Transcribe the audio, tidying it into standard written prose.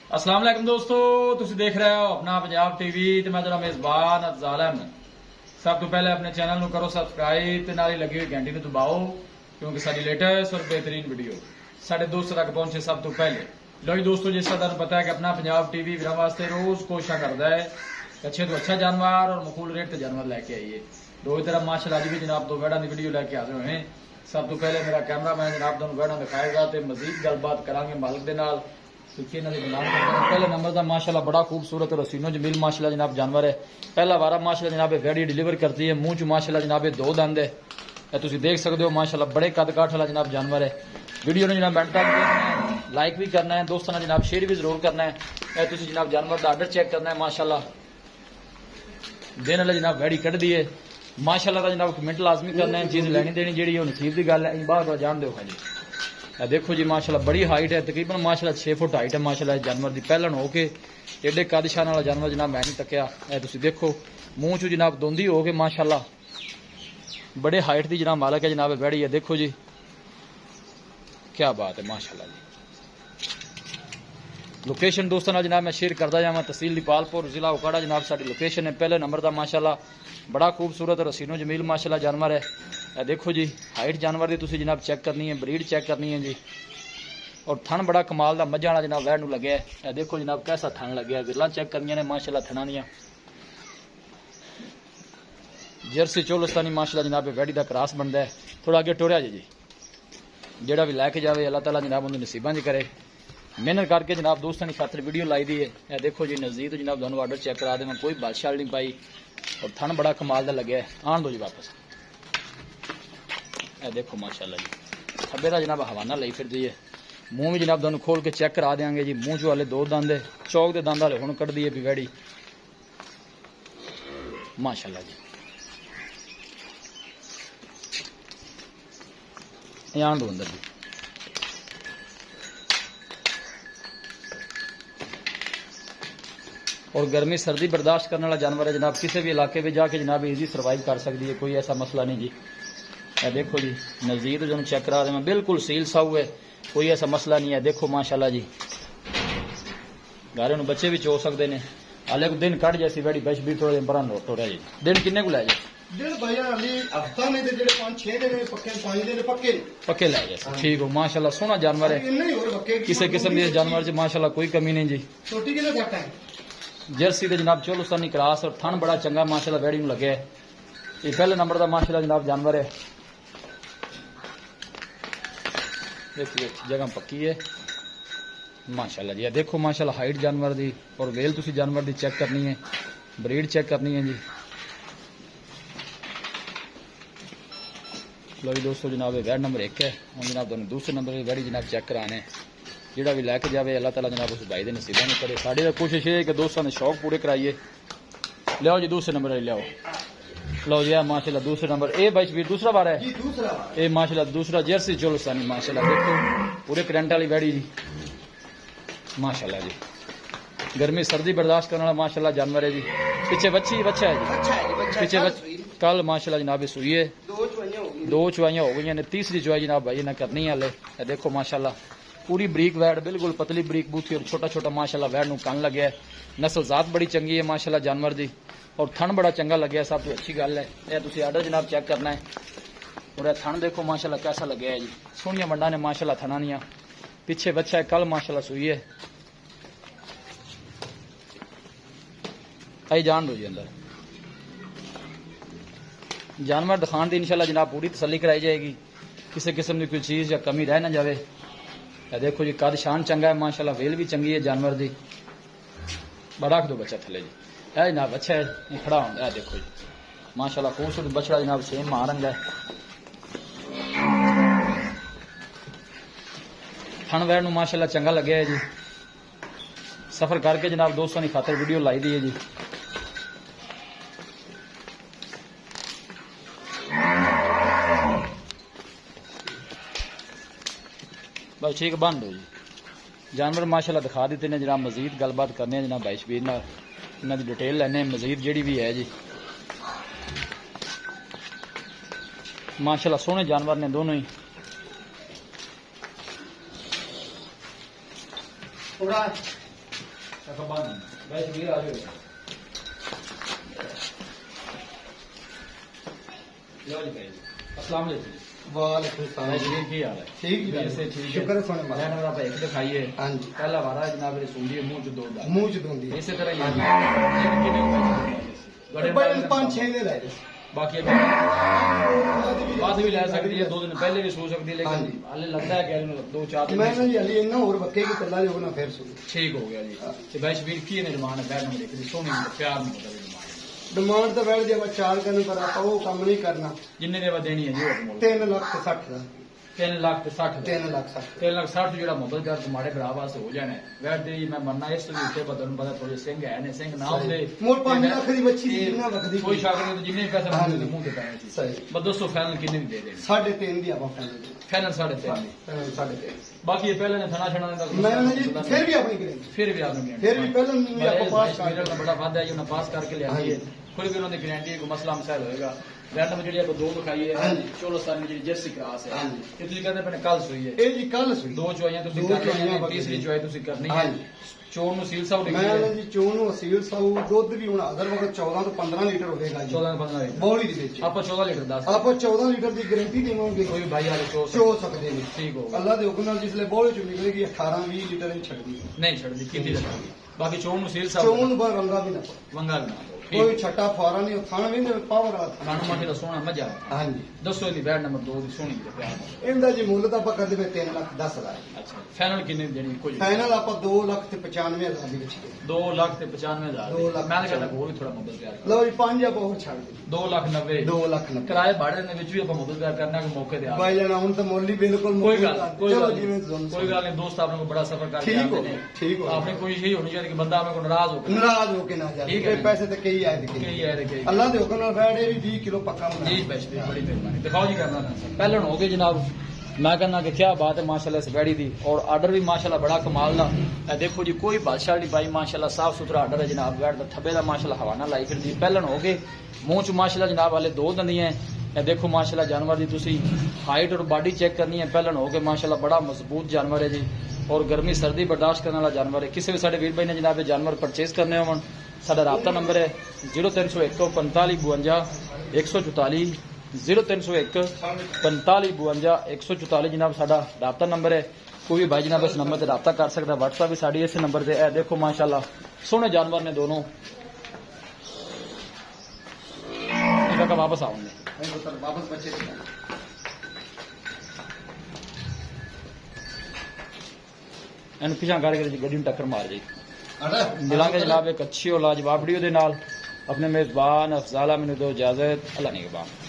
अस्सलाम वालेकुम दोस्तों, तुसी देख रहे हो अपना पंजाब टीवी ते मैं तेरा मेजबान अफजाल अहमद। सब तो पहले अपने चैनल ਨੂੰ करो सब्सक्राइब ਤੇ ਨਾਲ ਹੀ ਲੱਗੀ ਹੋਈ ਘੰਟੀ ਨੂੰ ਦਬਾਓ ਕਿਉਂਕਿ ਸਾਡੀ ਲੇਟੈਸਟ और बेहतरीन वीडियो साढ़े दोस्तों तक पहुंचे सब तो पहले। लो जी दोस्तों, जिस तरह ਤੁਹਾਨੂੰ पता है कि अपना पंजाब टीवी वीरों वास्ते रोज कोशिश करता है अच्छे तो अच्छा जानवर और मकबूल रेट ते जानवर लेके आइए। दो तरह माशाल्लाह अज भी जनाब दो वेड़ा की वीडियो लेके हाजिर हुए हैं। सब तो पहले मेरा कैमरामैन जनाब तुहानू वेड़ा दिखाएगा तो मजीद गलबात करांगे मालिक दे नाल। पहले नंबर का माशाल्लाह बड़ा खूबसूरत और हसीनो जमील माशाल्लाह जनाब जानवर है। पहला वारा माशाल्लाह जनाब वेड़ी डिलीवर करती है। मुंह च माशाल्लाह जनाब दो दंद है, तुम देख सकते हो माशाल्लाह बड़े कद काठ वाला जनाब जानवर है। वीडियो ने जनाब एंड तक देखना है, लाइक भी करना है, दोस्तों ने जनाब शेयर भी जरूर करना है। तुम जनाब जानवर का आर्डर चेक करना है। माशाल्लाह दिन वाले जनाब वेड़ी कढ़ दी है माशाल्लाह का जनाब कमेंट लाजमी करना है। चीज लैनी देनी जी नसीब की गल है, बाहर जान दो जी। देखो जी माशाल्लाह बड़ी हाइट है, तकरीबन माशाल्लाह 6 फुट हाइट है माशाल्लाह जानवर की। पहलन हो के एडे कद शान वाला जानवर जनाब मैं नहीं तकिया। तुम देखो मुंह चू जनाब दोंदी हो के माशाल्लाह बड़े हाइट की जनाब मालक है जनाब बैठी है। देखो जी क्या बात है माशाल्लाह जी। लोकेशन दोस्तों ना जनाब मैं शेयर करता जावा, तहसील दीपालपुर जिला उकाड़ा जनाब साड़ी लोकेशन है। पहले नंबर का माशाल्लाह बड़ा खूबसूरत और हसीनो जमील माशाल्लाह जानवर है। देखो जी हाइट जानवर की तुसी जनाब चेक करनी है, ब्रीड चेक करनी है जी। और थन बड़ा कमाल का मझा वाला जनाब वैड लगे है। देखो जनाब कैसा थन लगे, विरला चेक करनी ने माशाल्लाह थना दियां। जर्सी चोलस्तानी माशाल्लाह जनाब वैडी का क्रॉस बनता है। थोड़ा अगे टुरया जी जेड़ा भी लैके जाए अल्लाह ताला जनाब उन्हें नसीबा च करे। मेहनत करके जनाब दोस्तों की खातर वीडियो लाई दी है। देखो जी नज़दीक तो जनाब तुहानू आर्डर चेक करा दे, कोई बादशाह नहीं पाई और थन बड़ा कमाल का लगे है। आन दो जी वापस। देखो माशाल्लाह जी खब्बे का जनाब हवाना लाई फिर दी है। मुंह भी जनाब तुहानू खोल के चेक करा देंगे जी। मुंह चो वाले दो दंद है, चौक के दंद वाले हुण कढ़ दी है भी वैड़ी माशाल्लाह जी। आन दो अंदर जी। और गर्मी सर्दी बर्दाश्त करने वाला जानवर है जनाब, किसी भी इलाके में जाके जनाब इजी सर्वाइव कर सकती है, कोई ऐसा मसला नहीं जी। देखो जी नज़दीक जो चेक करा दें बिल्कुल सील साऊ है, कोई ऐसा मसला नहीं है। देखो माशाल्लाह जी घर बच्चे भी चो सकते हैं। हाले को दिन कट जैसी बड़ी बश भी थोड़े दिन पर नोट हो रहा जी। दिन किन्ने को लै जाए पक्के लै जाए ठीक हो माशाल्लाह सोहना जानवर है। किसी किस्म के जानवर च माशाल्लाह कोई कमी नहीं जी। जर्सी के जनाब चोलस्तानी क्रॉस और थन बड़ा चंगा माशाल्लाह वैड़ी में लगे है। ये पहले नंबर का माशाल्लाह जनाब जानवर है। देखिए जगह पक्की है माशाल्लाह जी। देखो माशाल्लाह हाइट जानवर दी और वेल तुसी जानवर दी चेक करनी है, ब्रीड चेक करनी है जी। लो जी दोस्तों जनाब वैड नंबर 1 है। हम जनाब तुहानू दूसरे नंबर की वैड़ी जनाब चेक कराने जेड़ा भी लैके जाए अल्लाह ताला जनाब उस भाई के नसीबा नहीं करे। साड़ी तो कोशिश है कि दोस्तों ने शौक पूरे कराइए। लियाओ जी दूसरे नंबर लियाओ। लो जी माशाल्लाह दूसरे नंबर ए भाई वीर दूसरा बार है ये माशाल्लाह दूसरा जर्सी चोलस्तानी माशाल्लाह। देखो पूरे करंट वाली वैड़ी जी माशाल्लाह जी। गर्मी सर्दी बर्दाश्त करने वाला माशाल्लाह जानवर है जी। पीछे बच्ची बच्चा है जी, पीछे कल माशाल्लाह जनाब सुई है, दो चुवाइयां हो गई ने, तीसरी चुवाई जनाब भाई ने करनी है हाले। देखो माशाल्लाह पूरी बरीक वैड बिल्कुल पतली बरीक बूथी और छोटा छोटा माशाल्लाह वैड नूं कन लगे है। नस्ल जात बड़ी चंगी है माशाल्लाह जानवर दी और थन बड़ा चंगा लगे। सब तो अच्छी गल है। यह तुम आर्डर जनाब चेक करना है। और थन देखो माशाल्लाह कैसा लगे है जी। सोहनिया मंडा ने माशाल्लाह थना दियां। पीछे बच्चा है कल माशाल्लाह सुई है। आई जान दो जी अंदर। जानवर दिखाने की इंशाल्लाह जनाब पूरी तसल्ली कराई जाएगी, किसी किस्म की कोई चीज़ या कमी रह ना जाए। देखो जी कद शान चंगा है माशाल्लाह, वेल भी चंगी है जानवर दी। बड़ा रख दो बच्चा थले जी। है जनाब अच्छा है ये खड़ा होंगे। है देखो जी माशाल्लाह खूबसूरत बछड़ा जनाब सेम महारंग है। थन वैर नूं माशाल्लाह चंगा लगे है जी। सफर करके जनाब दोस्तों की खातर वीडियो लाई दी है जी। बस ठीक बंद हो जी। जानवर माशाल्लाह दिखा देते ने जनाब। मजीद गलबात करने जनाब भाई शबीर नाल, इन्हां दी डिटेल लैने मजीद जेड़ी भी है जी। माशाल्लाह सोहने जानवर ने दोनों ही। वैसे भी आ जाओ लो जी भाई अस्सलाम वालेकुम वालेकुम सलाम वैसे की हाल है ठीक ही वैसे ठीक है शुक्र है सोने मां मैं नंबर आप एक दिखाइए हाँ जी पहला वारा जनाब रसूली मुंह च दो दा मुंह च दोंदी इसी तरह ही बड़े 5-6 दे लाए बाकी बाद भी लै सकती है 2 दिन पहले भी सो सकती है हाँ लेकिन जी। हाले लगता है कि 2-4 दिन मैं ना जी हली इन्ना और वक्के की कल्ला जो ना फिर सुन ठीक हो गया जी ते भाई शबीर की ने डिमांड है बैठ नंबर 1 दी सोनी में प्यार में बता डिमांड डिमांड तो बैठ जावा 4 करने पर आप वो काम नहीं करना जिन्ने देवा देनी है जी वो 3 लाख ते 60 ਦਾ 3 लाख ते 60 3 लाख 60 3 लाख 60 ਜਿਹੜਾ ਮੁੱਦਲ ਕਰ ਤੁਹਾਡੇ ਭਰਾ ਵਾਸਤੇ ਹੋ ਜਾਣਾ ਵੈਟ ਦੇ ਮੈਂ ਮੰਨਣਾ ਇਸ ਤੋਂ ਵੀ ਉੱਤੇ ਬਦਲਣ ਪਤਾ ਥੋੜੇ ਸਿੰਘ ਹੈ ਨੇ ਸਿੰਘ ਨਾ ਹੁੰਦੇ ਮੋਰ 5 ਲੱਖ ਦੀ ਬੱਚੀ ਦੀ ਨਾ ਵਕਦੀ ਕੋਈ ਸ਼ੱਕ ਨਹੀਂ ਜਿੰਨੇ ਪੈਸੇ ਮੰਗਦੇ ਮੂੰਹ ਤੇ ਪੈਣੇ ਸੀ ਸਹੀ ਬਸ ਦੋਸਤੋ ਫਾਈਨਲ ਕਿੰਨੇ ਦੀ ਦੇ ਦੇਣੀ 3.5 ਦੀ ਆਪਾਂ ਫਾਈਨਲ ਫਾਈਨਲ 3.5 ਦੀ 3.5 ਬਾਕੀ ਇਹ ਪਹਿਲੇ ਨੇ ਥਣਾ ਛਣਾ ਦਾ ਮੈਂ ਨਾ ਜੀ ਫਿਰ ਵੀ ਆਪਣੀ ਗਰੰਟੀ ਫਿਰ ਵੀ ਆਪਨੇ ਫਿਰ ਵੀ ਪਹਿਲਾਂ ਵੀ ਆਪਾਂ ਪਾਸ ਕਰ ਮੇਰਾ ਬੜਾ ਵਾਅਦਾ ਹੈ ਜੀ ਉਹਨਾਂ ਪਾਸ ਕਰਕੇ ਲਿਆਂਦੀ ਹੈ ਕੋਈ ਵੀ ਉਹਨਾਂ ਦੀ ਗਾਰੰਟੀ ਹੈ ਕੋਈ ਮਸਲਾ ਮਸਾਇਲ ਹੋਏਗਾ ਰੈਂਡਮ ਜਿਹੜੀ ਆਪਾਂ ਦੋ ਦਿਖਾਈ ਹੈ ਚੋਲਸਤਾਨ ਦੀ ਜਿਹੜੀ ਜਰਸੀ ਕਰਾਸ ਹੈ ਇਹ ਤੁਸੀਂ ਕਹਿੰਦੇ ਆਪਣੇ ਕੱਲ ਸੋਈ ਹੈ ਇਹ ਜੀ ਕੱਲ ਸੋਈ ਦੋ ਚੁਆਈਆਂ ਤੁਸੀਂ ਕਰਨੀ ਹੈ ਤੀਸਰੀ ਚੁਆਈ ਤੁਸੀਂ ਕਰਨੀ ਹੈ ਚੋਣ ਨੂੰ ਸੀਲ ਸਾਹਿਬ ਮੈਂ ਨਾ ਜੀ ਚੋਣ ਨੂੰ ਅਸੀਲ ਸਾਊ ਦੁੱਧ ਵੀ ਹੁਣ ਅਦਰ ਵਕਤ 14 ਤੋਂ 15 ਲੀਟਰ ਹੋਵੇਗਾ ਜੀ 14 15 ਲੀਟਰ ਬੌਲੀ ਦੇ ਵਿੱਚ ਆਪਾਂ 14 ਲੀਟਰ ਦੱਸ ਆਪਾਂ 14 ਲੀਟਰ ਦੀ ਗਾਰੰਟੀ ਦੇਵਾਂਗੇ ਕੋਈ ਭਾਈ ਹਾਲੇ ਚੋ ਸਕਦੇ ਨੇ ਠੀਕ ਹੋਗਾ ਅੱਲਾ ਦੇ ਹੁਕਮ ਨਾਲ ਜਿਸਲੇ ਬੌਲੀ ਚ ਨਿਕਲੇਗੀ 18 20 ਲੀਟਰ ਹੀ ਛੱਡਦੀ ਨਹੀਂ ਛੱਡਦੀ ਕਿੰਨੀ ਰੱਖੀ ਬਾਕੀ ਚੋਣ ਨੂੰ ਸੀਲ ਸਾਹਿਬ ਚੋਣ ਬਾ ਰੰਗਾ ਵੀ ਨਾ ਵੰਗਾ ਨਾ ਕੋਈ ਛੱਟਾ ਫਾਰਾ ਨਹੀਂ ਥਾਣ ਵੀ ਪਾਵਰ ਵਾਲਾ ਖਾਣ ਮਾਠੇ ਦਾ ਸੋਹਣਾ ਮਜ਼ਾ ਹਾਂਜੀ ਦੱਸੋ ਇਹਦੀ ਬੈਡ ਨੰਬਰ 2 ਦੀ ਸੋਹਣੀ ਤੇ ਪਿਆਰ ਇਹਦਾ ਜੀ ਮੁੱਲ ਤਾਂ ਆਪਾਂ ਕਰਦੇ ਪਏ 3 ਲੱਖ 10 ਹਜ਼ਾਰ ਅੱਛਾ ਫਾਈਨਲ ਕਿੰਨੇ ਦੀ ਦੇਣੀ ਕੁਝ ਫਾਈਨਲ ਆਪਾਂ 2 ਲੱਖ ਤੇ 95 ਹਜ਼ਾਰ ਦੀ ਵਿੱਚ 2 ਲੱਖ ਤੇ 95,000 2 ਲੱਖ ਮੈਂ ਕਹਿੰਦਾ ਹੋਰ ਵੀ ਥੋੜਾ ਮੁੱਦਲ ਪਿਆਰ ਲਓ ਜੀ 5 ਆਪਾਂ ਹੋਰ ਛੱਡ ਦੇ 2 ਲੱਖ 90 2 ਲੱਖ 90 ਕਿਰਾਏ ਭਾੜੇ ਦੇ ਵਿੱਚ ਵੀ ਆਪਾਂ ਮੁੱਦਲ ਪਿਆਰ ਕਰਨਾ ਕਿ ਮੌਕੇ ਤੇ ਆ ਬਾਈ ਜਾਨਾ ਹੁਣ ਤਾਂ ਮੁੱਲ ਹੀ ਬਿਲਕੁਲ ਕੋਈ ਗੱਲ ਚਲੋ ਜਿਵੇਂ ਤੁਹਾਨੂੰ ਕੋਈ ਗੱਲ ਨਹੀਂ ਦੋਸਤ ਆਪਣੇ ਕੋਲ ਬੜਾ ਸਫਰ ਕਰਕੇ ਠੀਕ ਹੋ ਆਉਂਦੇ ਨੇ ਠੀਕ ਹੋ ਆਪਣੀ ਕੋਸ਼ਿਸ਼ ਇਹ ਹੋਣੀ ਚਾਹੀਦੀ ਕਿ ਬੰਦਾ ਆਪਣੇ ਕੋਲ ਨਾਰਾਜ਼ ਹੋ ਕੇ ਨਾਰਾਜ਼ ਹੋ ਕੇ ਨਾ ਜਾਏ ਠੀਕ ਹੈ ਇਹ ਪੈਸੇ ਤੇ ਕਈ ਆਏ ਤੇ ਕਈ ਆਏ ਤੇ ਕਈ ਅੱਲਾ ਦੇ ਹੁਕਮ ਨਾਲ ਬੈਠੇ ਵੀ 20 ਕਿਲੋ ਪੱਕਾ ਬਣਾ ਜੀ ਬੈਸ਼ ਬੜੀ ਮਿਹਰਬਾਨੀ ਦਿਖਾਓ ਜੀ ਕਰਨਾ ਪਹਿਲਾਂ ਹੋ ਗਏ ਜਨਾਬ मैं कहना कि क्या बात है माशाल्लाह इस बैड़ी दी और आर्डर भी माशाल्लाह बड़ा कमाल दा देखो जी कोई बादशाह नहीं भाई माशाल्लाह साफ सुथरा आर्डर है जनाब बैठ दा थब्बे दा माशाल्लाह हवाना लाई फिर दी पहलन हो गए मूंह च माशाल्लाह जनाब वाले 2 दंदियां हैं देखो माशाल्लाह जानवर दी तुसी हाइट और बॉडी चेक करनी है पहलन हो गए माशाल्लाह बड़ा मजबूत जानवर है जी और गर्मी सर्दी बर्दाश्त करने वाला जानवर है किसी भी साडे वीर भाई ने जनाब जानवर परचेज करने होवन साडा राब्ता नंबर है 0301 45 52 144 0301 45 52 144 जनाब साडा राब्ता नंबर है कोई भी भाई जनाब इस नंबर से राब्ता कर सकता है व्हाट्सएप भी साड़ी इस नंबर से है देखो माशाल्लाह सोहने जानवर ने दोनों वापस आऊंगे वापस बचे इन पिछा करके गड्डी टक्कर मार जाए मिलांगे जनाब एक अच्छी और लाजवाब वीडियो दे नाल अपने मेजबान अफजाला मैनू दो इजाजत अल्लाह निगहबान।